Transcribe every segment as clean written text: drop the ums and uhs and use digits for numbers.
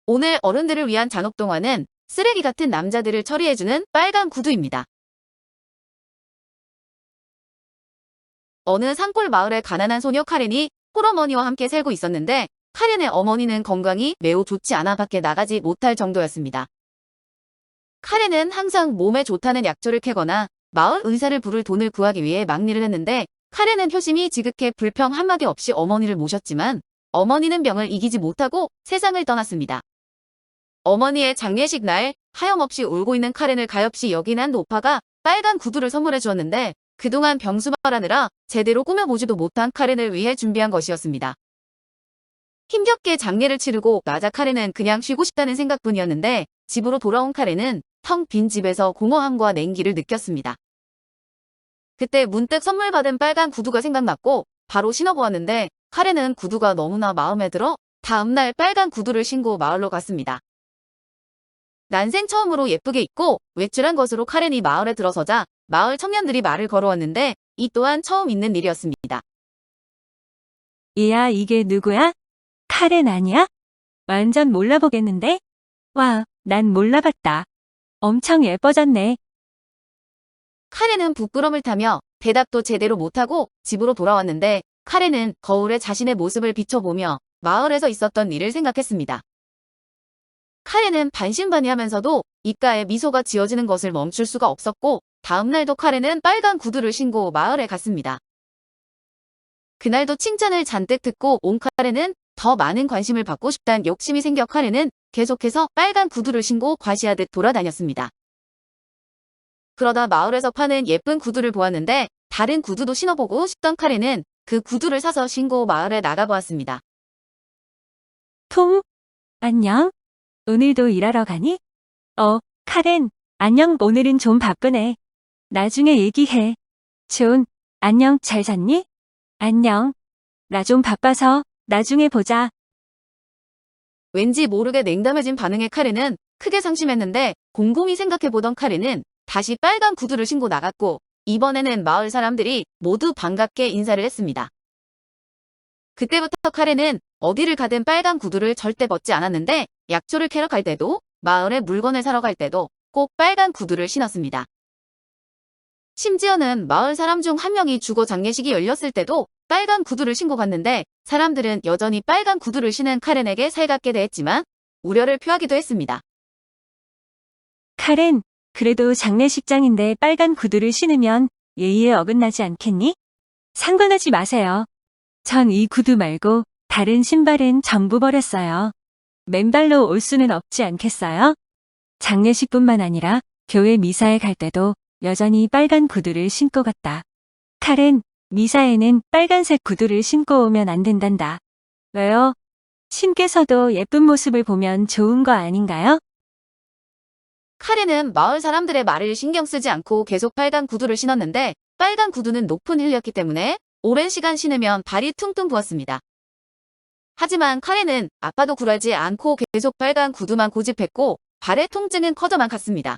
오늘 어른들을 위한 잔혹동화는 쓰레기 같은 남자들을 처리해주는 빨간 구두입니다. 어느 산골 마을에 가난한 소녀 카렌이 홀어머니와 함께 살고 있었는데 카렌의 어머니는 건강이 매우 좋지 않아 밖에 나가지 못할 정도였습니다. 카렌은 항상 몸에 좋다는 약초를 캐거나 마을 의사를 부를 돈을 구하기 위해 막일을 했는데 카렌은 효심이 지극해 불평 한마디 없이 어머니를 모셨지만 어머니는 병을 이기지 못하고 세상을 떠났습니다. 어머니의 장례식 날 하염없이 울고 있는 카렌을 가엾이 여긴 한 노파가 빨간 구두를 선물해 주었는데 그동안 병수발하느라 제대로 꾸며보지도 못한 카렌을 위해 준비한 것이었습니다. 힘겹게 장례를 치르고 나자 카렌은 그냥 쉬고 싶다는 생각뿐이었는데 집으로 돌아온 카렌은 텅 빈 집에서 공허함과 냉기를 느꼈습니다. 그때 문득 선물 받은 빨간 구두가 생각났고 바로 신어보았는데 카렌은 구두가 너무나 마음에 들어 다음날 빨간 구두를 신고 마을로 갔습니다. 난생 처음으로 예쁘게 입고 외출한 것으로 카렌이 마을에 들어서자 마을 청년들이 말을 걸어왔는데 이 또한 처음 있는 일이었습니다. 이야, 이게 누구야? 카렌 아니야? 완전 몰라보겠는데? 와, 난 몰라봤다. 엄청 예뻐졌네. 카렌은 부끄럼을 타며 대답도 제대로 못하고 집으로 돌아왔는데 카렌은 거울에 자신의 모습을 비춰보며 마을에서 있었던 일을 생각했습니다. 카렌은 반신반의하면서도 입가에 미소가 지어지는 것을 멈출 수가 없었고 다음날도 카렌은 빨간 구두를 신고 마을에 갔습니다. 그날도 칭찬을 잔뜩 듣고 온 카렌은 더 많은 관심을 받고 싶다는 욕심이 생겨 카렌은 계속해서 빨간 구두를 신고 과시하듯 돌아다녔습니다. 그러다 마을에서 파는 예쁜 구두를 보았는데 다른 구두도 신어보고 싶던 카렌은 그 구두를 사서 신고 마을에 나가보았습니다. 톰, 안녕? 오늘도 일하러 가니? 카렌, 안녕. 오늘은 좀 바쁘네. 나중에 얘기해. 존, 안녕. 잘 잤니? 안녕. 나 좀 바빠서 나중에 보자. 왠지 모르게 냉담해진 반응에 카렌은 크게 상심했는데 곰곰이 생각해보던 카렌은 다시 빨간 구두를 신고 나갔고 이번에는 마을 사람들이 모두 반갑게 인사를 했습니다. 그때부터 카렌은 어디를 가든 빨간 구두를 절대 벗지 않았는데 약초를 캐러 갈 때도 마을에 물건을 사러 갈 때도 꼭 빨간 구두를 신었습니다. 심지어는 마을 사람 중 한 명이 죽어 장례식이 열렸을 때도 빨간 구두를 신고 갔는데 사람들은 여전히 빨간 구두를 신은 카렌에게 살갑게 대했지만 우려를 표하기도 했습니다. 카렌, 그래도 장례식장인데 빨간 구두를 신으면 예의에 어긋나지 않겠니? 상관하지 마세요. 전 이 구두 말고 다른 신발은 전부 버렸어요. 맨발로 올 수는 없지 않겠어요? 장례식뿐만 아니라 교회 미사에 갈 때도 여전히 빨간 구두를 신고 갔다. 카렌, 미사에는 빨간색 구두를 신고 오면 안 된단다. 왜요? 신께서도 예쁜 모습을 보면 좋은 거 아닌가요? 카렌은 마을 사람들의 말을 신경 쓰지 않고 계속 빨간 구두를 신었는데 빨간 구두는 높은 힐이었기 때문에 오랜 시간 신으면 발이 퉁퉁 부었습니다. 하지만 카렌은 아파도 굴하지 않고 계속 빨간 구두만 고집했고 발의 통증은 커져만 갔습니다.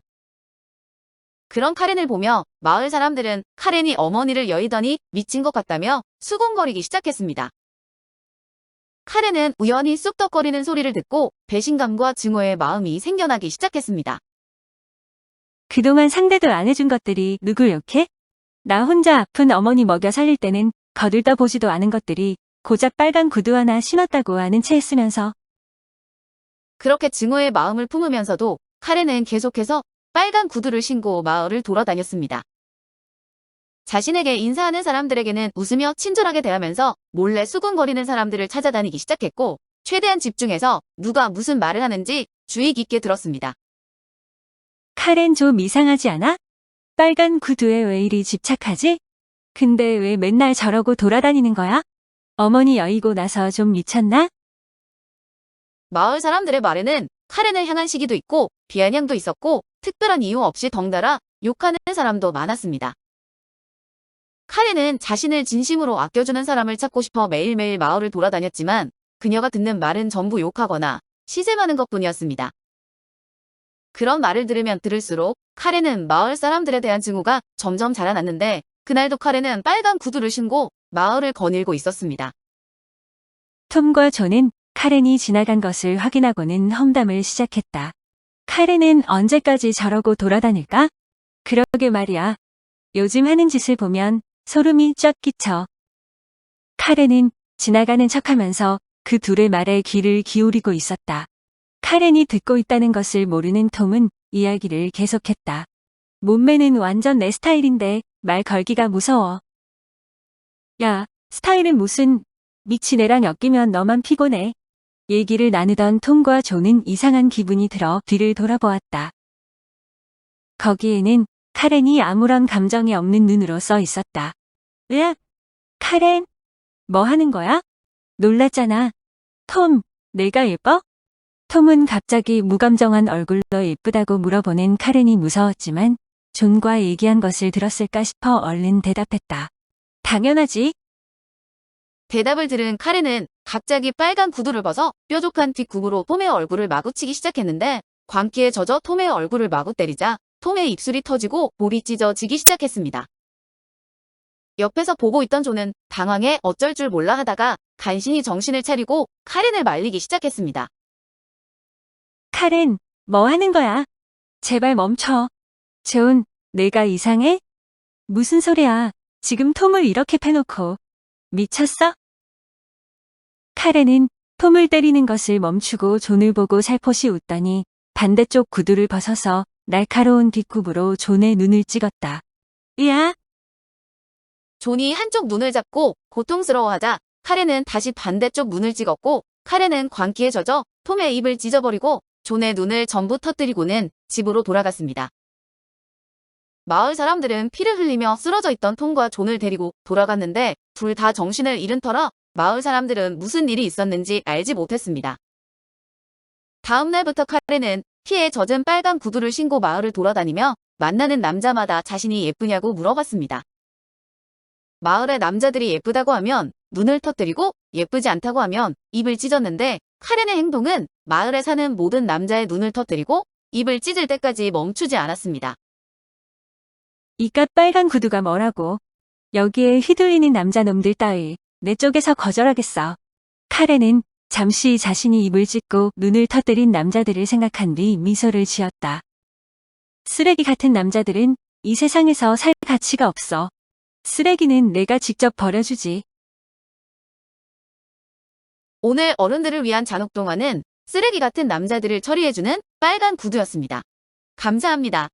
그런 카렌을 보며 마을 사람들은 카렌이 어머니를 여의더니 미친 것 같다며 수군거리기 시작했습니다. 카렌은 우연히 쑥덕거리는 소리를 듣고 배신감과 증오의 마음이 생겨나기 시작했습니다. 그동안 상대도 안 해준 것들이 누굴 욕해? 나 혼자 아픈 어머니 먹여 살릴 때는 거들떠보지도 않은 것들이 고작 빨간 구두 하나 신었다고 아는 체 했으면서. 그렇게 증오의 마음을 품으면서도 카렌은 계속해서 빨간 구두를 신고 마을을 돌아다녔습니다. 자신에게 인사하는 사람들에게는 웃으며 친절하게 대하면서 몰래 수군거리는 사람들을 찾아다니기 시작했고 최대한 집중해서 누가 무슨 말을 하는지 주의 깊게 들었습니다. 카렌 좀 이상하지 않아? 빨간 구두에 왜 이리 집착하지? 근데 왜 맨날 저러고 돌아다니는 거야? 어머니 여의고 나서 좀 미쳤나? 마을 사람들의 말에는 카렌을 향한 시기도 있고 비아냥도 있었고 특별한 이유 없이 덩달아 욕하는 사람도 많았습니다. 카렌은 자신을 진심으로 아껴주는 사람을 찾고 싶어 매일매일 마을을 돌아다녔지만 그녀가 듣는 말은 전부 욕하거나 시샘하는 것뿐이었습니다. 그런 말을 들으면 들을수록 카렌은 마을 사람들에 대한 증오가 점점 자라났는데 그날도 카렌은 빨간 구두를 신고 마을을 거닐고 있었습니다. 톰과 존은 카렌이 지나간 것을 확인하고는 험담을 시작했다. 카렌은 언제까지 저러고 돌아다닐까? 그러게 말이야. 요즘 하는 짓을 보면 소름이 쫙 끼쳐. 카렌은 지나가는 척하면서 그 둘의 말에 귀를 기울이고 있었다. 카렌이 듣고 있다는 것을 모르는 톰은 이야기를 계속했다. 몸매는 완전 내 스타일인데 말 걸기가 무서워. 야, 스타일은 무슨, 미친 애랑 엮이면 너만 피곤해. 얘기를 나누던 톰과 존은 이상한 기분이 들어 뒤를 돌아보았다. 거기에는 카렌이 아무런 감정이 없는 눈으로 써 있었다. 으악, 카렌, 뭐 하는 거야? 놀랐잖아. 톰, 내가 예뻐? 톰은 갑자기 무감정한 얼굴로 예쁘다고 물어보는 카렌이 무서웠지만 존과 얘기한 것을 들었을까 싶어 얼른 대답했다. 당연하지. 대답을 들은 카렌은 갑자기 빨간 구두를 벗어 뾰족한 뒷굽으로 톰의 얼굴을 마구 치기 시작했는데 광기에 젖어 톰의 얼굴을 마구 때리자 톰의 입술이 터지고 볼이 찢어지기 시작했습니다. 옆에서 보고 있던 존은 당황해 어쩔 줄 몰라 하다가 간신히 정신을 차리고 카렌을 말리기 시작했습니다. 카렌, 뭐 하는 거야? 제발 멈춰. 존, 내가 이상해? 무슨 소리야. 지금 톰을 이렇게 패놓고. 미쳤어? 카렌은 톰을 때리는 것을 멈추고 존을 보고 살포시 웃더니 반대쪽 구두를 벗어서 날카로운 뒷굽으로 존의 눈을 찍었다. 으아! 존이 한쪽 눈을 잡고 고통스러워하자 카렌은 다시 반대쪽 눈을 찍었고 카렌은 광기에 젖어 톰의 입을 찢어버리고 존의 눈을 전부 터뜨리고는 집으로 돌아갔습니다. 마을 사람들은 피를 흘리며 쓰러져 있던 톰과 존을 데리고 돌아갔는데 둘 다 정신을 잃은 터라 마을 사람들은 무슨 일이 있었는지 알지 못했습니다. 다음 날부터 카렌은 피에 젖은 빨간 구두를 신고 마을을 돌아다니며 만나는 남자마다 자신이 예쁘냐고 물어봤습니다. 마을의 남자들이 예쁘다고 하면 눈을 터뜨리고 예쁘지 않다고 하면 입을 찢었는데 카렌의 행동은 마을에 사는 모든 남자의 눈을 터뜨리고 입을 찢을 때까지 멈추지 않았습니다. 이깟 빨간 구두가 뭐라고. 여기에 휘둘리는 남자놈들 따위 내 쪽에서 거절하겠어. 카렌은 잠시 자신이 입을 찢고 눈을 터뜨린 남자들을 생각한 뒤 미소를 지었다. 쓰레기 같은 남자들은 이 세상에서 살 가치가 없어. 쓰레기는 내가 직접 버려주지. 오늘 어른들을 위한 잔혹동화는 쓰레기 같은 남자들을 처리해주는 빨간 구두였습니다. 감사합니다.